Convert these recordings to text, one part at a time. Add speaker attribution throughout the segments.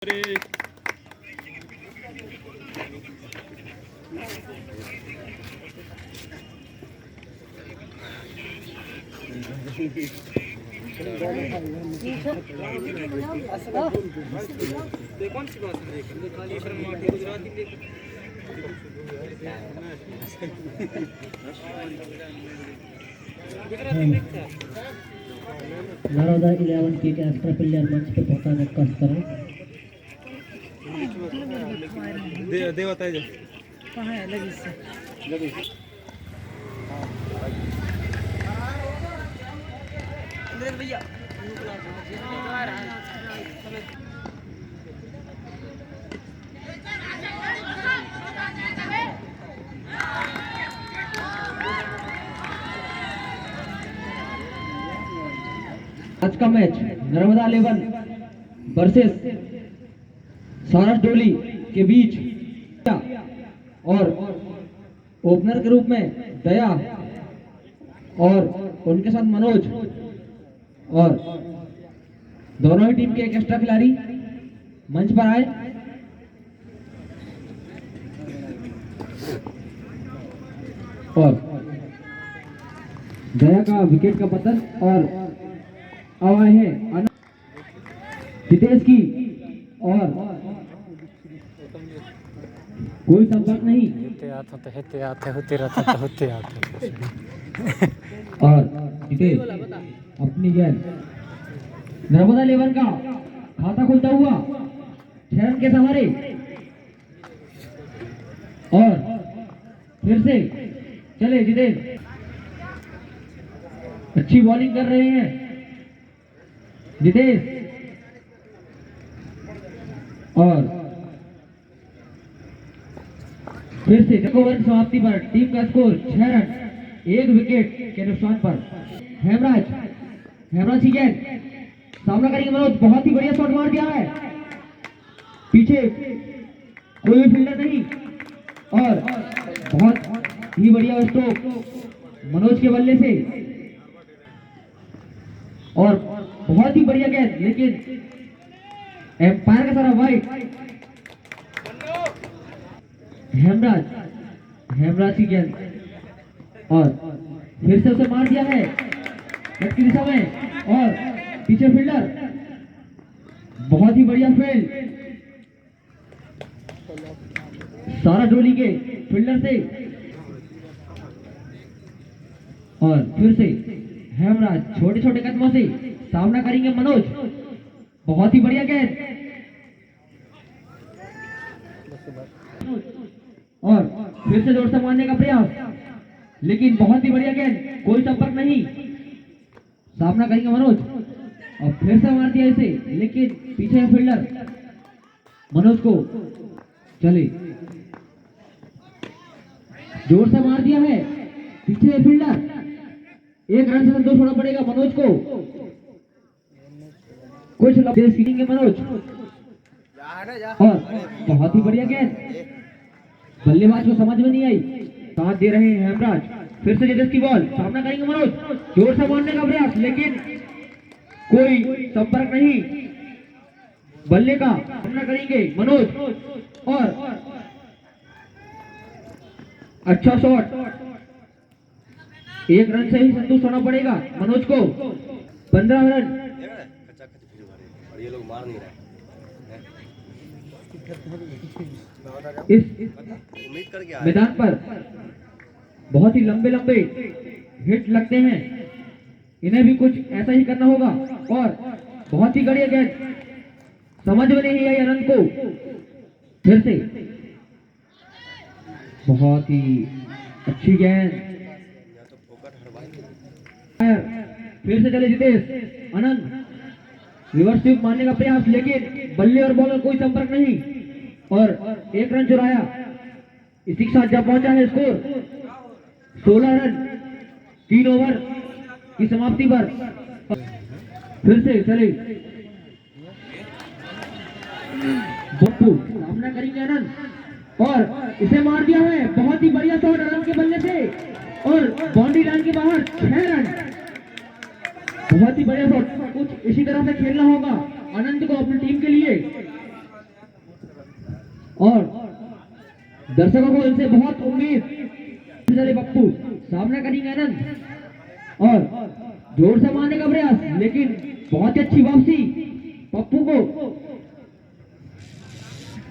Speaker 1: कौन सी बात है गुजराती
Speaker 2: नर्मदा 11 के एक्स्ट्रा प्लेयर मंच पे पहुंचाने का कष्ट करें।
Speaker 1: देवता है
Speaker 3: कहाँ है लगी से भैया
Speaker 2: आज का मैच नर्मदा 11 वर्सेस सारस डोली के बीच और ओपनर के रूप में दया और उनके साथ मनोज और दोनों ही टीम के एक एक्स्ट्रा खिलाड़ी मंच पर आए। और दया का विकेट का पतन और अब आए हैं जितेश की और कोई संपर्क नहीं और जितेश अपनी गेंद नर्मदा 11 का खाता खुलता हुआ 6 रन के सहारे और फिर से चले जितेश अच्छी बॉलिंग कर रहे हैं जितेश और फिर से ओवर की समाप्ति पर टीम का स्कोर 6 रन 1 विकेट के नुकसान पर। हेमराज की गेंद सामना करेंगे मनोज, बहुत ही बढ़िया शॉट मार दिया है, पीछे कोई फील्डर नहीं और बहुत ही बढ़िया स्ट्रोक मनोज के बल्ले से और बहुत ही बढ़िया गेंद, लेकिन एम्पायर का सारा वाइड। हेमराज की गेंद और फिर से उसे मार दिया है कट की दिशा में और पीछे फील्डर, बहुत ही बढ़िया फील्ड सारा डोली के फील्डर से और फिर से हेमराज छोटे छोटे कदमों से सामना करेंगे मनोज, बहुत ही बढ़िया गेंद और फिर से जोर से मारने का प्रयास, लेकिन बहुत ही बढ़िया गेंद, कोई संपर्क नहीं, सामना करेंगे मनोज और फिर से मार दिया इसे, लेकिन पीछे फील्डर मनोज को चले जोर से मार दिया है, पीछे फील्डर, 1 रन से संतोष होना पड़ेगा मनोज को, कुछ लफ्ज सीखेंगे मनोज और बहुत ही बढ़िया गेंद, बल्लेबाज को समझ में नहीं आई, साथ दे रहे हैं हेमराज, फिर से जितेश की बॉल, सामना करेंगे मनोज, जोर से मारने का प्रयास, लेकिन कोई संपर्क नहीं, बल्ले का सामना करेंगे मनोज और अच्छा शॉट, 1 रन से ही संतुष्ट होना पड़ेगा मनोज को, 15 रन। ये लोग मार नहीं रहे इस मैदान पर बहुत ही लंबे लंबे हिट लगते हैं, इन्हें भी कुछ ऐसा ही करना होगा और बहुत ही बढ़िया गेंद, समझ में नहीं आई अनंत को, फिर से बहुत ही अच्छी गेंद, फिर से चले जितेश, अनंत रिवर्स स्वीप मारने का प्रयास, लेकिन बल्ले और बॉलर कोई संपर्क नहीं और 1 रन चुराया, इसी के साथ जब पहुंचा है स्कोर 16 रन 3 ओवर की समाप्ति पर। फिर से चले बप्पू, सामना करेंगे अनंत और इसे मार दिया है, बहुत ही बढ़िया शॉट अनंत के बल्ले से और बाउंड्री लाइन के बाहर 6 रन, बहुत ही बढ़िया शॉट, कुछ इसी तरह से खेलना होगा अनंत को अपनी टीम के लिए। और दर्शकों को इनसे बहुत उम्मीद। चले पप्पू सामना करेंगे आनंद और जोर से मारने का प्रयास, लेकिन बहुत ही अच्छी वापसी पप्पू को।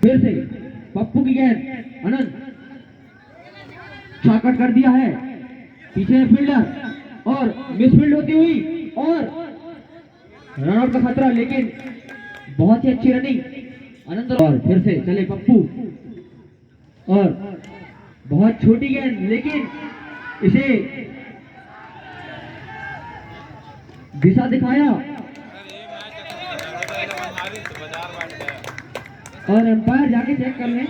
Speaker 2: फिर से पप्पू की गेंद आनंद चौकट कर दिया है, पीछे फील्डर और मिसफील्ड होती हुई और रनआउट का खतरा, लेकिन बहुत ही अच्छी रनिंग आनंद। और फिर से चले पप्पू और बहुत छोटी गेंद, लेकिन इसे दिशा दिखाया और एम्पायर जाके चेक कर लें।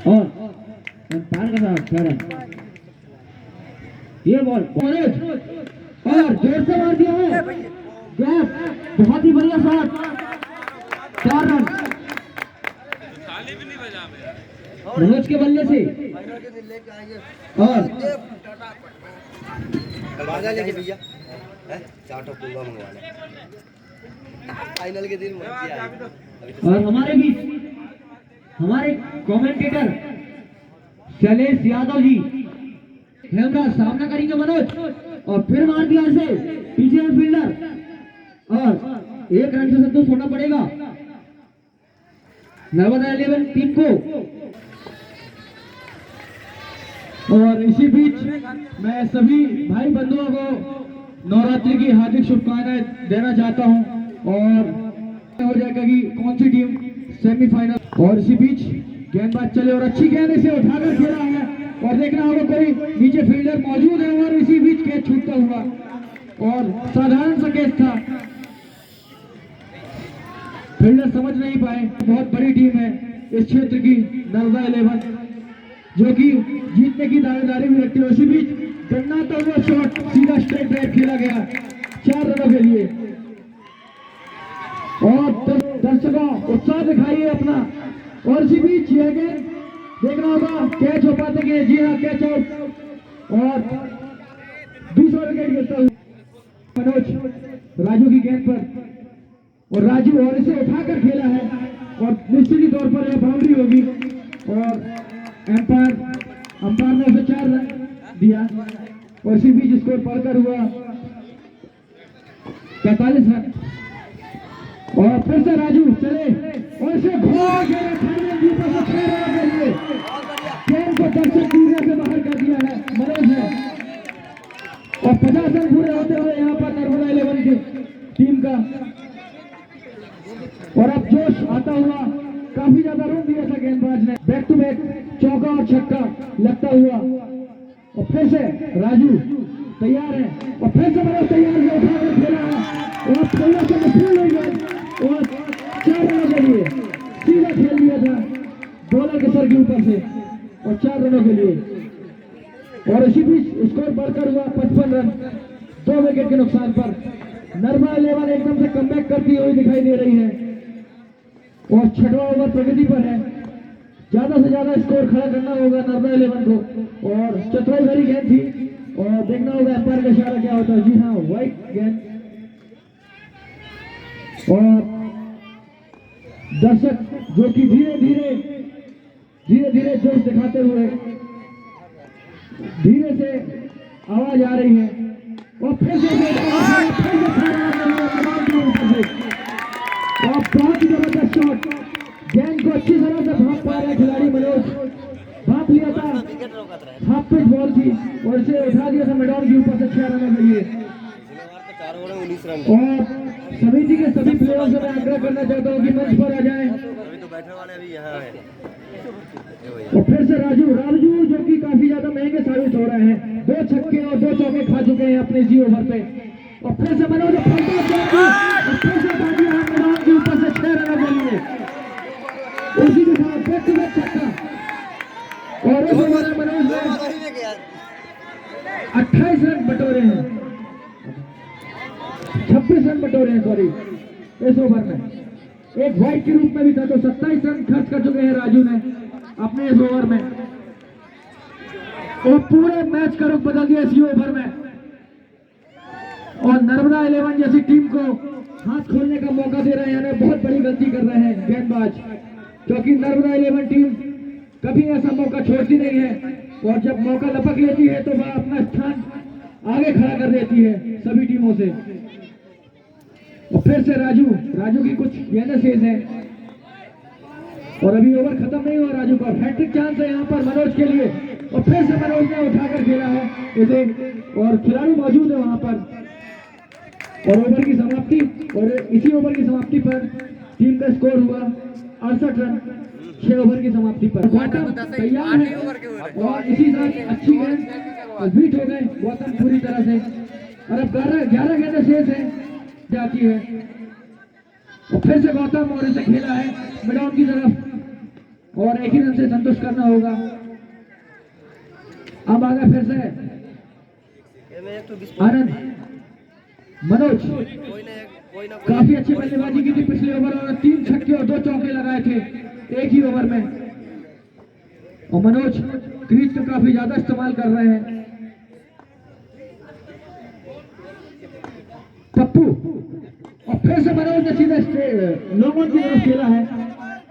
Speaker 2: और एम्पायर के साथ फेयर ये बॉल और जोर से मार दिया है, गैप बहुत ही बढ़िया शॉट, 4 रन मनोज के बल्ले से। और
Speaker 4: भैया चार पुलवा मंगवाना फाइनल के दिन
Speaker 2: और हमारे बीच हमारे कमेंटेटर शैलेश यादव जी कैमरा सामना करेंगे मनोज और फिर मार दिया इसे, पीछे फील्डर और 1 रन से संतुष्ट होना पड़ेगा नर्मदा 11 टीम को। और इसी बीच मैं सभी भाई बंधुओं को नवरात्रि की हार्दिक शुभकामनाएं देना चाहता हूं और हो जाएगा कि कौन सी टीम सेमीफाइनल। और इसी बीच गेंदबाज चले और अच्छी गेंद इसे उठाकर खेला है और देखना होगा कोई नीचे फील्डर मौजूद है और इसी बीच कैच छूटता हुआ और साधारण सा कैच था, फील्डर समझ नहीं पाए। बहुत बड़ी टीम है इस क्षेत्र की नर्मदा 11 जो कि जीतने की दावेदारी भी रखती है। उसी बीच गन्नाता हुआ शॉट सीधा स्ट्रेट ड्राइव खेला गया 4 रनों के लिए और दर्शकों उत्साह दिखाइए अपना। और इसी बीच यह गेंद देखना होगा कैच हो पाते कि जी हाँ कैच आउट और दूसरा विकेट गिरता हुआ मनोज राजू की गेंद पर और राजू और इसे उठाकर खेला है और निश्चित तौर पर यह बाउंड्री होगी और अंपायर ने उसे 4 रन दिया और इसी बीच स्कोर पढ़कर हुआ 45 रन। और फिर से राजू चले और इसे गेंद को दर्शक दूरिया से बाहर कर दिया है मनोज ने और 50 रन पूरे होते हुए यहाँ पर नर्मदा 11 की टीम का। और अब जोश आता हुआ काफी ज्यादा रन दिया था गेंदबाज ने, बैक टू बैक चौका और छक्का लगता हुआ। और फिर से राजू तैयार है और फिर से मनोज तैयार है, उठाकर खेला है और पहले से फील्ड हो गया और 4 रनों के लिए सीधा खेल दिया था बॉलर के सर के ऊपर से और 4 रनों के लिए। और इसी बीच स्कोर बढ़कर हुआ 55 रन 2 विकेट के नुकसान पर। नर्मदा 11 एकदम से कमबैक करती हुई दिखाई दे रही है और 6वां ओवर प्रगति पर है। ज्यादा से ज्यादा स्कोर खड़ा करना होगा नर्मदा 11 को और चतुराई भरी गेंद थी और देखना होगा अंपायर का इशारा क्या होता है। जी हाँ व्हाइट गेंद और दर्शक जो कि धीरे धीरे जोश दिखाते हुए धीरे से आवाज आ रही है और फिर से बहुत ही जबरदस्त शॉट, गेंद को अच्छी तरह से भाप पा रहे खिलाड़ी मनोज, भाप लिया था, हाफ पिच बॉल थी और इसे उठा दिया था मैदान के ऊपर से 6 रनों के लिए। और समिति के सभी प्लेयरों से मैं आग्रह करना चाहता हूँ कि मंच पर आ जाएं। और फिर से राजू जो कि काफी ज्यादा महंगे साबित हो रहे हैं, 2 छक्के और 2 चौके खा चुके हैं अपने इसी ओवर पे। और फिर से मनोज फिर से बाजी मैदान के ऊपर से 6 रनों के लिए उसी के साथ बैक टू बैक छक्का और इस ओवर में मनोज ने 28 रन बटोरे हैं, 26 रन बटोरे हैं सॉरी इस ओवर में। एक वाइड के रूप में भी था तो 27 रन खर्च कर चुके हैं राजू ने अपने इस ओवर में।
Speaker 5: और पूरे मैच का रुख बदल दिया इसी ओवर में और नर्मदा 11 जैसी टीम को हाथ खोलने का मौका दे रहे हैं। यानी बहुत बड़ी गलती कर रहे हैं गेंदबाज, क्योंकि नर्मदा 11 टीम कभी ऐसा मौका छोड़ती नहीं है और जब मौका लपक लेती है तो वह अपना स्थान आगे खड़ा कर देती है सभी टीमों से। और फिर से राजू की कुछ गेंदें शेष है और अभी ओवर खत्म नहीं हुआ राजू का। हैट्रिक चांस है यहाँ पर मनोज के लिए और फिर से मनोज ने उठाकर खेला है इसे और खिलाड़ी मौजूद है वहां पर। और ओवर की समाप्ति और इसी ओवर की समाप्ति पर टीम का स्कोर हुआ 68 रन 6 ओवर की समाप्ति पर। गौतम तैयार है और इसी साथ अच्छी गेंद बीट हो गए गौतम पूरी तरह से और अब 11 गेंदें शेष है जाती है और फिर से गौतम और इसे खेला है मिड ऑन की तरफ और एक ही रन से संतुष्ट करना होगा। अब आगे फिर से आनंद मनोज काफी अच्छी बल्लेबाजी की थी पिछले ओवर और 3 छक्के और 2 चौके लगाए थे एक ही ओवर में और मनोज क्रीज का काफी ज्यादा इस्तेमाल कर रहे हैं। पप्पू और फिर से मनोज ने सीधा लॉन्ग ऑन की तरफ खेला है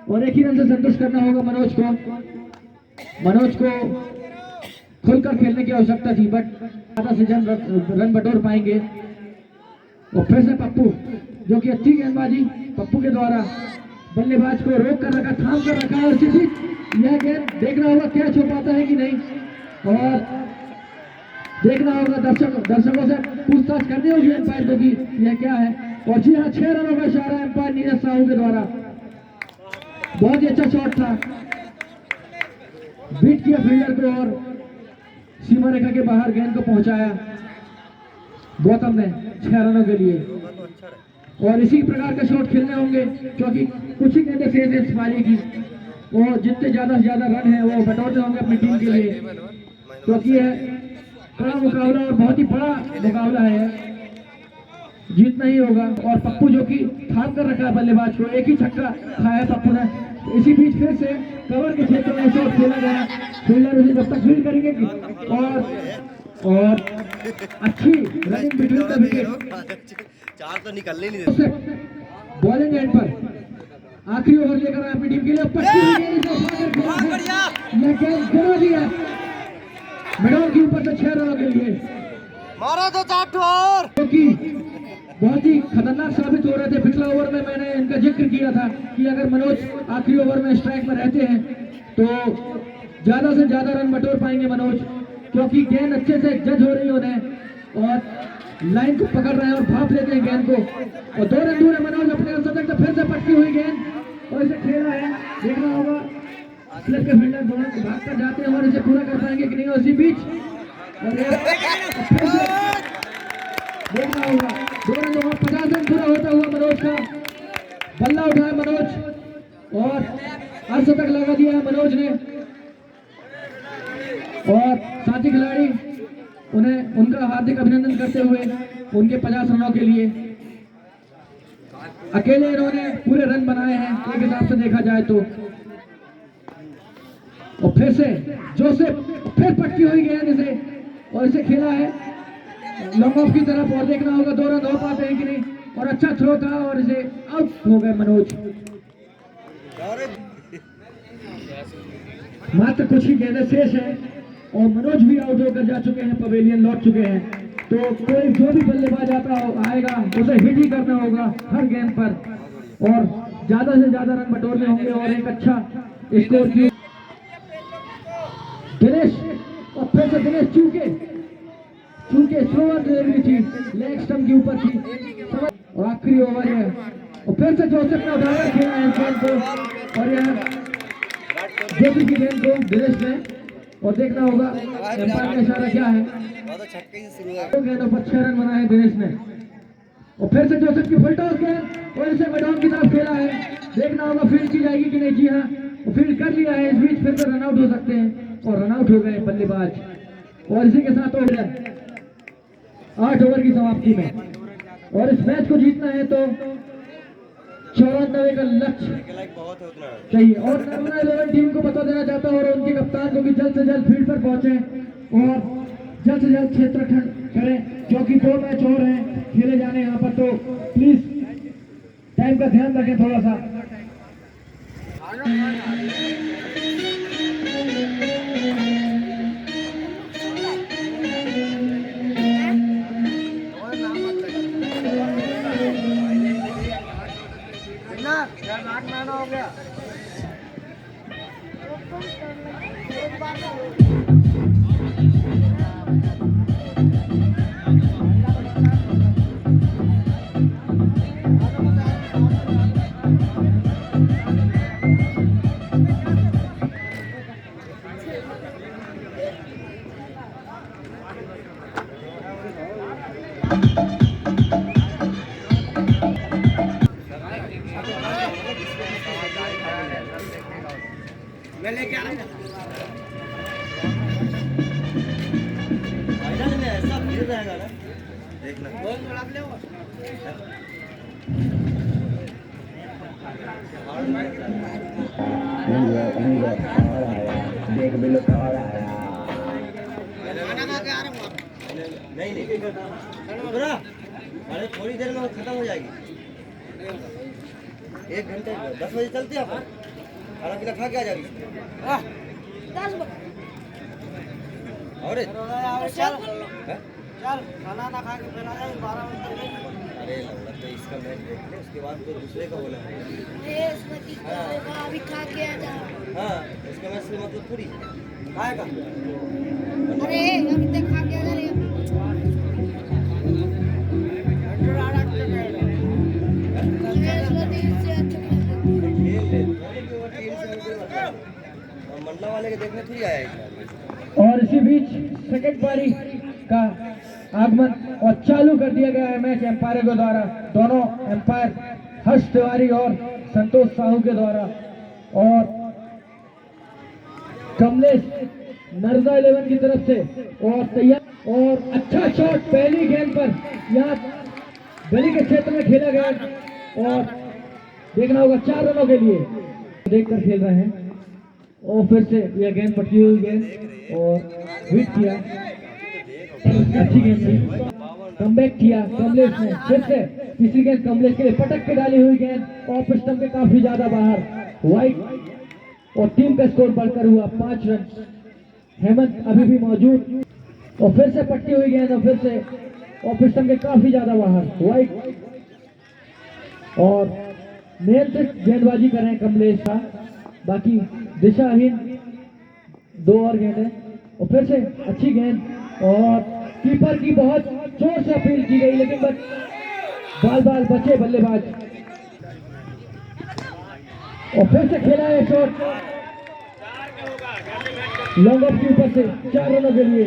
Speaker 5: और एक ही रन से संतुष्ट करना होगा मनोज को। मनोज को खुलकर खेलने की आवश्यकता थी बट ज्यादा से ज्यादा रन बटोर पाएंगे। और फिर से पप्पू जो कि अच्छी गेंदबाजी पप्पू के द्वारा बल्लेबाज को रोक कर रखा थाम कर रखा है और सीधी यह गेंद देखना होगा क्या छो पाता है कि नहीं और देखना होगा दर्शकों से पूछताछ करनी होगी एम्पायर को कि यह क्या है। और जी हाँ 6 रनों का इशारा एम्पायर नीरज साहू के द्वारा। बहुत ही अच्छा शॉट था, बीट किया फील्डर को और सीमा रेखा के बाहर गेंद को पहुंचाया गौतम ने 6 रनों के लिए। और इसी प्रकार का शॉट खेलने होंगे क्योंकि कुछ ही गेंदें शेष है इस पारी की और जितने ज्यादा से ज्यादा रन है वो बटोरने होंगे अपनी टीम के लिए क्योंकि यह बड़ा मुकाबला और बहुत ही बड़ा मुकाबला है, जीतना ही होगा। और पप्पू जो कि थाम कर रखा है बल्लेबाज को, एक ही छक्का खाया है पप्पू ने। इसी बीच फिर से कवर के क्षेत्र में शॉट खेला गया, फील्डर उसे जब तक फील्ड करेंगे और अच्छी रनिंग बिटवीन द विकेट
Speaker 4: 4 तो निकलने नहीं देते।
Speaker 5: बॉलिंग एंड पर आखिरी ओवर लेकर आए अपनी टीम के लिए गिरा दिया मिडॉन के ऊपर से 6 रनों के लिए
Speaker 4: मारा तो 4 ठोर
Speaker 5: क्योंकि बहुत ही खतरनाक साबित हो रहे थे। पिछला ओवर में मैंने इनका जिक्र किया था कि अगर मनोज आखिरी ओवर में स्ट्राइक में रहते हैं तो ज्यादा से ज्यादा रन बटोर पाएंगे मनोज क्योंकि गेंद अच्छे से जज हो रही है उन्हें और लाइन को पकड़ रहे हैं और भाप लेते हैं गेंद को और 2 रन दूर है मनोज अपने शतक से। फिर से पटकी हुई गेंद और इसे खेला है, देखना होगा स्लिप के फील्डर दोनों भाग कर जाते हैं और इसे पूरा कर पाएंगे कि नहीं। उसी बीच और फिर से देखना होगा 2 रन 50 रन पूरा होता हुआ मनोज का बल्ला उठाया मनोज और अर्धशतक लगा दिया है मनोज ने और साथी खिलाड़ी उन्हें उनका हार्दिक अभिनंदन करते हुए उनके 50 रनों के लिए। अकेले इन्होंने पूरे रन बनाए हैं एक हिसाब से देखा जाए तो। और फिर से जोसेफ फिर पटकी हुई गेंद इसे और इसे खेला है लॉन्ग ऑफ की तरफ और देखना होगा 2 रन हो पाते हैं कि नहीं। और अच्छा थ्रो था और इसे आउट हो गए मनोज। मात्र कुछ ही गेंदें शेष है और मनोज भी आउट होकर जा चुके हैं, पवेलियन लौट चुके हैं। तो कोई जो भी बल्लेबाज आएगा उसे हिट ही करना होगा हर गेंद पर और ज्यादा से ज्यादा रन बटोरने होंगे और एक अच्छा स्कोर की। दिनेश और फिर से दिनेश चूंकि स्लोअर डिलीवरी थी, लेग स्टंप के ऊपर थी और आखिरी ओवर है और फिर से जोसेफ ने उठाकर खेला है गेंद को और यह जेपी की गेंद को दिनेश ने। और देखना होगा एम्पायर का इशारा क्या है। गेंदों पर 6 रन बनाए दिनेश ने और फिर से जोसेफ की फुल टॉस गेंद और इसे मैदान की तरफ खेला है, देखना होगा फील्ड की जाएगी कि नहीं। जी हाँ फील्ड कर लिया है, इस बीच फिर से रन आउट हो सकते हैं और रन आउट हो गए बल्लेबाज। और इसी के साथ 8 ओवर की समाप्ति में और इस मैच को जीतना है तो 94 का लक्ष्य चाहिए। और नर्मदा 11 टीम को बता देना चाहता हूं और उनके कप्तान को कि जल्द से जल्द फील्ड पर पहुंचे और जल्द से जल्द क्षेत्र खंड करें, क्योंकि 2 मैच और हैं खेले जाने यहाँ पर, तो प्लीज टाइम का ध्यान रखें थोड़ा सा।
Speaker 4: हो गया। मैं लेके आ रहा हूँ। फाइनल में ऐसा भीड़ रहेगा ना, देखना। बहुत बड़ा प्ले होगा। देख भी लो कौन आया। नहीं अरे थोड़ी देर में खत्म हो जाएगी। 1 घंटे 10 बजे चलते हैं अपन। खाना पीना खा के आ जाएगी।
Speaker 3: 10 बजे
Speaker 4: और
Speaker 3: चल
Speaker 4: खाना ना खा के फिर आ जाएंगे 12 बजे। अरे लौड़ा तो इसका मैच देख ले, उसके बाद तो दूसरे का बोला है।
Speaker 3: अभी खा के आ जा।
Speaker 4: हाँ इसका मैच से मतलब पूरी आएगा।
Speaker 3: अरे अभी तक खा के आ जा रे।
Speaker 4: मंडला वाले के देखने थोड़ी आया है।
Speaker 5: और इसी बीच सेकंड पारी का आगमन और चालू कर दिया गया है मैच एम्पायर के द्वारा। दोनों एम्पायर हर्ष तिवारी और संतोष साहू के द्वारा। और कमलेश नर्मदा 11 की तरफ से और तैयार और अच्छा शॉट पहली गेंद पर यहाँ गली के क्षेत्र में खेला गया और देखना होगा 4 रनों के लिए देखकर खेल रहे हैं। और फिर से यह गेंद पटकी हुई गेंद और हिट किया, अच्छी गेंद थी, कमबैक किया कमलेश ने। फिर से तीसरी गेंद कमलेश के लिए पटक के डाली हुई गेंद और पिस्टम के काफी ज्यादा बाहर, वाइड और टीम का स्कोर बढ़कर हुआ 5 रन। हेमंत अभी भी मौजूद और फिर से पटकी हुई गेंद और फिर से और पिस्टम के काफी ज्यादा बाहर, वाइड और नियंत्रित गेंदबाजी कर रहे हैं कमलेश का। बाकी दिशाहीन 2 और गेंदें और फिर से अच्छी गेंद और कीपर की बहुत जोर से अपील की गई, लेकिन बाल बचे बल्लेबाज। और फिर से खेला है शॉट लॉन्ग ऑफ के ऊपर से 4 रनों के लिए।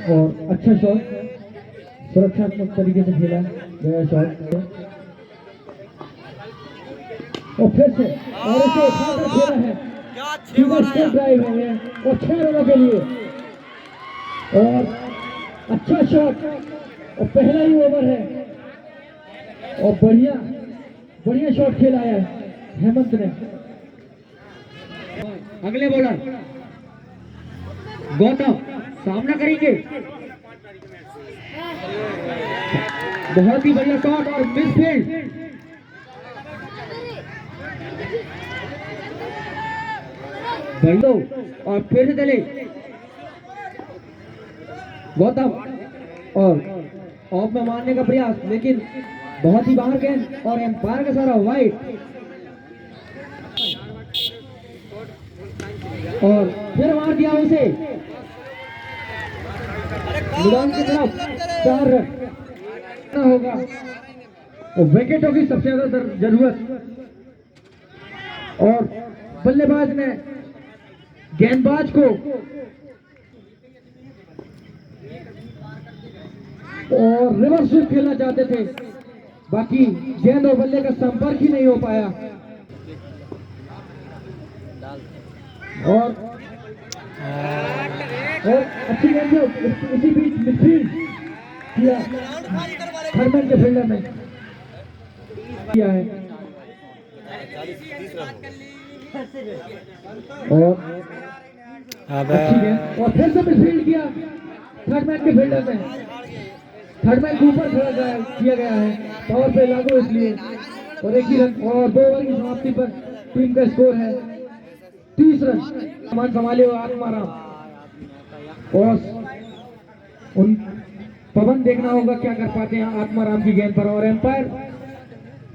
Speaker 5: और अच्छा शॉट, सुरक्षात्मक तरीके से खेला गया शॉट और फिर से और इसे उठाकर खेला है, सीधा ड्राइव है और 6 रनों के लिए। और अच्छा शॉट और पहला ही ओवर है और बढ़िया शॉट खेला है हेमंत ने। अगले बॉलर गौतम सामना करेंगे, बहुत ही बढ़िया शॉट और मिसफील्ड। और फिर से चले गौतम और ऑफ में मारने का प्रयास, लेकिन बहुत ही बाहर गेंद और एम्पायर का सारा वाइड और फिर मार दिया उसे मैदान की तरफ। 4 रन होगा और विकेटों की सबसे ज्यादा जरूरत। और बल्लेबाज ने गेंदबाज को और रिवर्स स्वीप खेलना चाहते थे, बाकी गेंद और बल्ले का संपर्क ही नहीं हो पाया। और अच्छी गेंद इसी बीच मिडफील्ड किया हरमन के फील्डर ने किया है। और अच्छी गेंद और फिर से मिसफील्ड किया थर्ड मैन के फील्डर ने। थर्ड मैन के ऊपर किया गया है, पावर पे लागू इसलिए। और एक ही रन और 2 ओवर की समाप्ति पर टीम का स्कोर है 30 रन। सामान संभाले हुए आत्माराम और उन पवन देखना होगा क्या कर पाते हैं आत्माराम की गेंद पर। और एम्पायर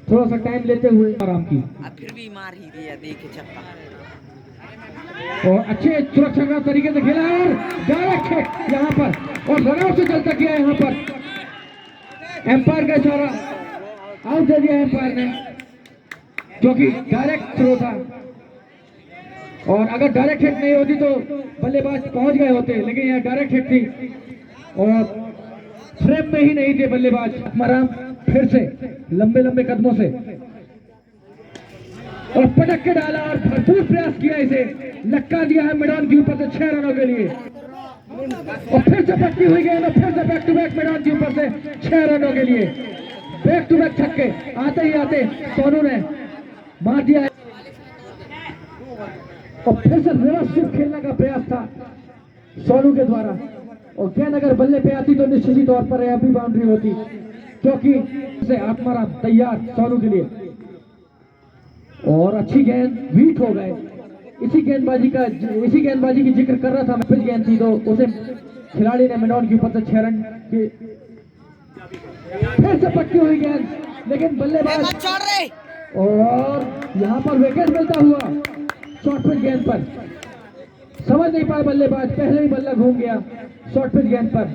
Speaker 5: थोड़ा सा टाइम लेते हुए आराम की
Speaker 4: फिर भी मार ही दिया, देखे छक्का।
Speaker 5: और अच्छे सुरक्षा तरीके से खेला है और डायरेक्ट हिट यहाँ पर और रनआउट से चलता किया यहाँ पर। एम्पायर का इशारा आउट दे दिया एम्पायर ने, क्योंकि डायरेक्ट थ्रो था। और अगर डायरेक्ट हिट नहीं होती तो बल्लेबाज पहुंच गए होते, लेकिन यह डायरेक्ट हिट थी और फ्रेम में ही नहीं थे बल्लेबाज। आत्माराम फिर से लंबे लंबे कदमों से और पटक के डाला और भरपूर प्रयास किया, इसे लटका दिया है मैदान के ऊपर से 6 रनों के लिए। और फिर से पटकी हुई गेंद और फिर से बैक टू बैक मैदान के ऊपर से 6 रनों के लिए। बैक टू बैक छक्के आते ही आते सोनू ने मार दिया है। और फिर से रिवर्स स्विप खेलने का प्रयास था सोनू के द्वारा और गेंद अगर बल्ले पे आती तो निश्चित ही तौर पर अभी बाउंड्री होती, क्योंकि से आत्माराम तैयार सोनू के लिए। और अच्छी गेंद वीक हो गए। इसी गेंदबाजी की जिक्र कर रहा था मैं। पिच गेंद थी तो उसे खिलाड़ी ने मैदान के ऊपर से 6 रन की फिर से पटकी हुई गेंद, लेकिन बल्लेबाज और यहाँ पर विकेट मिलता हुआ शॉर्ट पिच गेंद पर। समझ नहीं पाए बल्लेबाज, पहले ही बल्ला घूम गया शॉर्ट पिच गेंद पर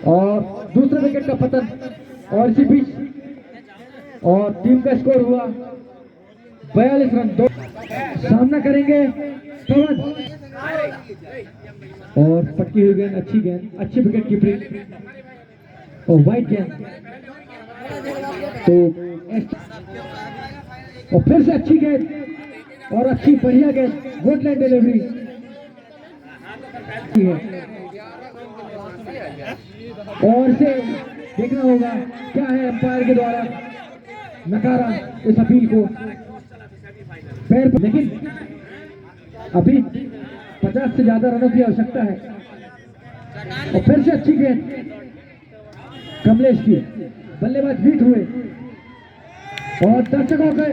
Speaker 5: और दूसरे विकेट का पतन। और इसी बीच और टीम का स्कोर हुआ 42 रन। 2 सामना करेंगे पवन और पटकी हुई गेंद, अच्छी गेंद, अच्छी विकेट कीपिंग और वाइट गेंद। तो और फिर से अच्छी गेंद और अच्छी बढ़िया गेंद, गुड लाइन डिलीवरी और इसे देखना होगा क्या है एम्पायर के द्वारा नकारा इस अपील को पैर पर। लेकिन अभी 50 से ज्यादा रनों की आवश्यकता है। और फिर से अच्छी गेंद कमलेश की, बल्लेबाज बीट हुए और दर्शकों के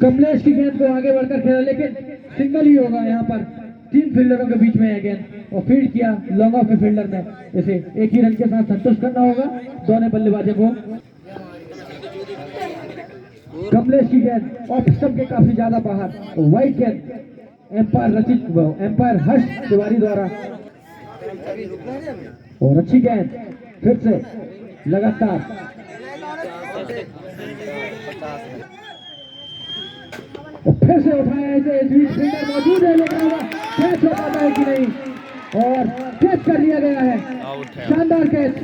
Speaker 5: कमलेश की गेंद को आगे बढ़कर खेला, लेकिन सिंगल ही होगा यहाँ पर। 3 फील्डरों के बीच में है गेंद और फील्ड किया लॉन्ग ऑफ के फील्डर ने। इसे एक ही रन के साथ संतुष्ट करना होगा दोनों बल्लेबाजों को। कमलेश की गेंद ऑफ स्टंप के काफी ज्यादा बाहर, वाइट गेंद एम्पायर हर्ष तिवारी द्वारा। और अच्छी गेंद फिर से लगातार फिर से उठाया, इसे इस बीच फील्डर मौजूद है, लेकिन कैच हो पाता है कि नहीं और कैच कर लिया गया है। शानदार कैच,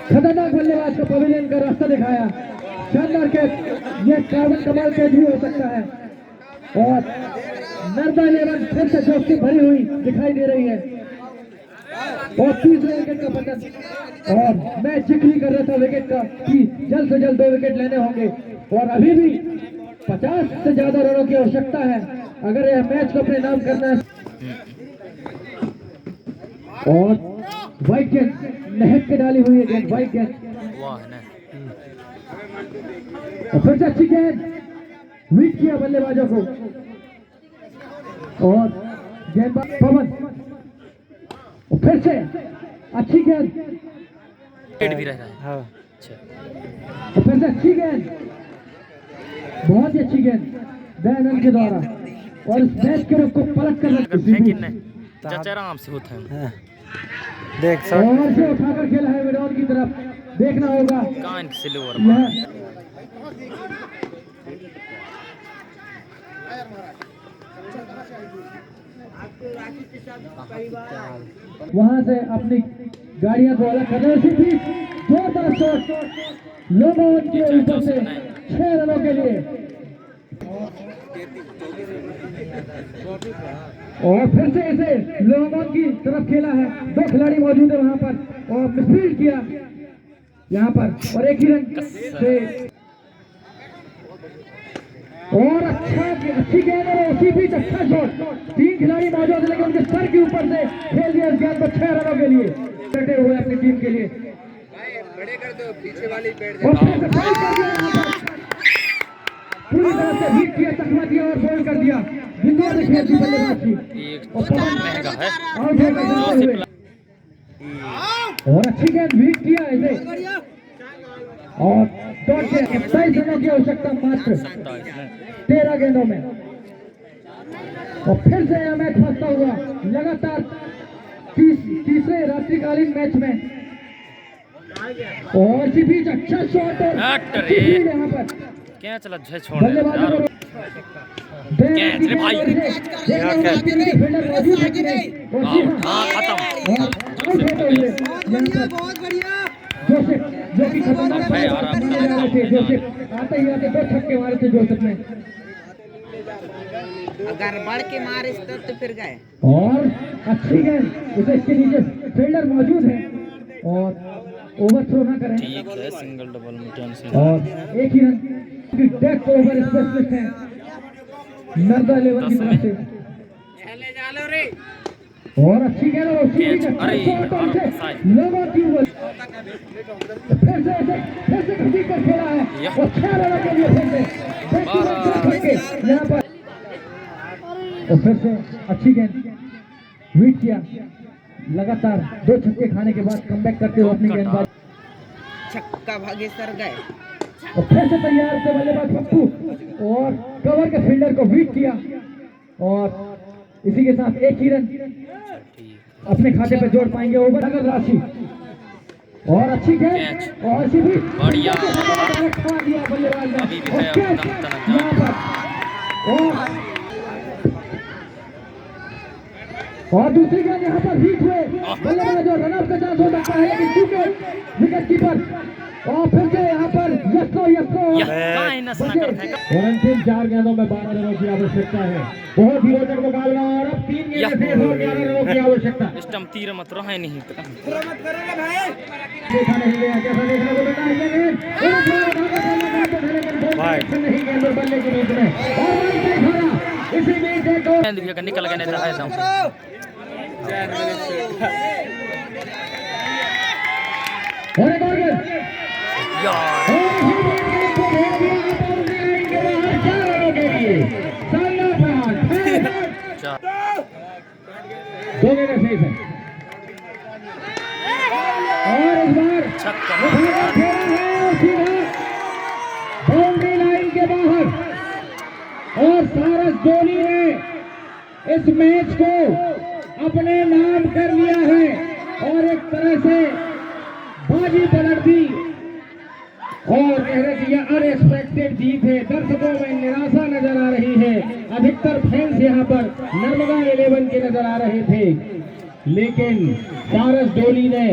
Speaker 5: खतरनाक बल्लेबाज को पवेलियन का रास्ता दिखाया। शानदार कैच, ये कार्बन कमाल कैच भी हो सकता है। और नर्मदा 11 फिर से जोश से भरी हुई दिखाई दे रही है और 30 विकेट का पतन। और मैं जिक्र ही कर रहा था विकेट का कि जल्द से जल्द 2 विकेट लेने होंगे और अभी भी 50 से ज्यादा रनों की आवश्यकता है अगर यह मैच को अपने नाम करना है। और वाइट गेंद नहक के डाली हुई है गेंद, वाइट गेंद और फिर से अच्छी गेंद वीक किया बल्लेबाजों को। और गेंदबाज पवन और फिर से अच्छी गेंद
Speaker 1: भी रहता है। हाँ
Speaker 5: और फिर से अच्छी गेंद, बहुत ही अच्छी गेंद दयानंद के द्वारा। और इस मैच के रुख को पलट कर
Speaker 1: चाचा आराम से होता है।
Speaker 5: देख और से उठाकर खेला है मैदान की तरफ, देखना होगा
Speaker 1: कान से लोअर
Speaker 5: वहां से अपनी गाड़ियां को अलग करने से जोरदार शॉट लोगों के ऊपर से 6 रनों के लिए। और फिर से इसे लोगों की तरफ खेला है, 2 खिलाड़ी मौजूद है वहां पर और मिसफील्ड किया यहाँ पर और एक ही रन से और अच्छी गेंद और उसी बीच अच्छा शॉट। 3 खिलाड़ी मौजूद है लेकिन उनके सर के ऊपर से खेल दिया इस गेंद को 6 रनों के लिए डटे हुए अपनी टीम के लिए।
Speaker 4: बड़े कर दो, पीछे वाली बैठ
Speaker 5: और फिर से फाउल कर दिया यहाँ पर। पूरी तरह से हिट किया, तकमा दिया और बॉल कर दिया। बिंदु से खेल दी बल्लेबाज की
Speaker 1: एक
Speaker 5: और पवन
Speaker 1: महंगा है
Speaker 5: आउट हो गए जाते हुए। और अच्छी गेंद हिट किया इसे और डॉट के 27 रनों की आवश्यकता मात्र 13 गेंदों में। और फिर से यह मैच फंसता हुआ लगातार तीसरे रात्रिकालीन मैच में। और इसी बीच अच्छा शॉट और अच्छी फील्ड यहाँ पर
Speaker 1: क्या चला झे छोड़
Speaker 5: बल्लेबाजों
Speaker 1: यार
Speaker 5: को
Speaker 1: कैच रे भाई।
Speaker 5: फील्डर मौजूद है कि नहीं। और जी
Speaker 1: आउट, हाँ, खत्म।
Speaker 5: और आउट होते हुए यहाँ पर जोसेफ जो कि खतरनाक
Speaker 1: है यार, अब
Speaker 5: माने जा रहे थे। जोसेफ आते ही आते 2 छक्के मारे थे जोसेफ ने।
Speaker 6: अगर बढ़ के मारे तो फिर गए।
Speaker 5: और अच्छी गेंद उसे इसके नीचे फील्डर मौजूद है और ओवरथ्रो ना करें।
Speaker 1: ठीक है, सिंगल डबल में टेंशन।
Speaker 5: और एक ही रन की डेथ ओवर स्पेशलिस्ट है नर्मदा 11 की तरफ से। और अच्छी गेंद और उसी बीच अच्छा
Speaker 1: अरे
Speaker 5: शॉट और
Speaker 1: यार,
Speaker 5: से लगा की बॉल फिर से खींच कर खेला है और 6 रनों के लिए फिर से यहाँ पर। और फिर से अच्छी गेंद हिट किया, लगातार 2 छक्के खाने के बाद कमबैक करते हुए अपनी गेंदबाजी।
Speaker 6: छक्का भागे सर गए।
Speaker 5: और फिर से तैयार थे बल्लेबाज पप्पू और कवर के फील्डर को बीट किया और इसी के साथ एक ही रन अपने खाते पे जोड़ पाएंगे ओवर नगद राशि। और अच्छी गेंद और इसी बीच
Speaker 1: बढ़िया
Speaker 5: खा दिया बल्लेबाज ने
Speaker 1: अभी भी
Speaker 5: और
Speaker 1: है
Speaker 5: कैच
Speaker 1: अपना
Speaker 5: यहाँ पर। और दूसरी गेंद यहाँ पर हिट हुए बल्लेबाज और रनअप का चांस हो सकता है लेकिन चूके विकेट कीपर। और फिर से यहाँ पर यस्को और अंतिम 4 गेंदों में 12 रनों की आवश्यकता है। बहुत ही रोचक मुकाबला और अब 3 गेंदें शेष और 11 रनों की आवश्यकता।
Speaker 1: स्टंप तीर मत रहा है नहीं तो
Speaker 5: देखा नहीं गया जैसा देखने को मिला ये नहीं गेंद और बल्ले के बीच में और इसी बीच एक और
Speaker 1: गेंद भी निकल गए नहीं तो एकदम
Speaker 5: और एक और गेंद
Speaker 1: यार
Speaker 5: दो गेंदें सही है और इस बार
Speaker 1: छक्का
Speaker 5: बाउंड्री लाइन के बाहर और सारस जोली ने इस मैच को अपने नाम कर लिया है और एक तरह से बाजी पलट दी और कह रहे कि यह अनएक्सपेक्टेड जीत है। दर्शकों में निराशा नजर आ रही है, अधिकतर फैंस यहाँ पर नर्मदा 11 के नजर आ रहे थे लेकिन सारस डोली ने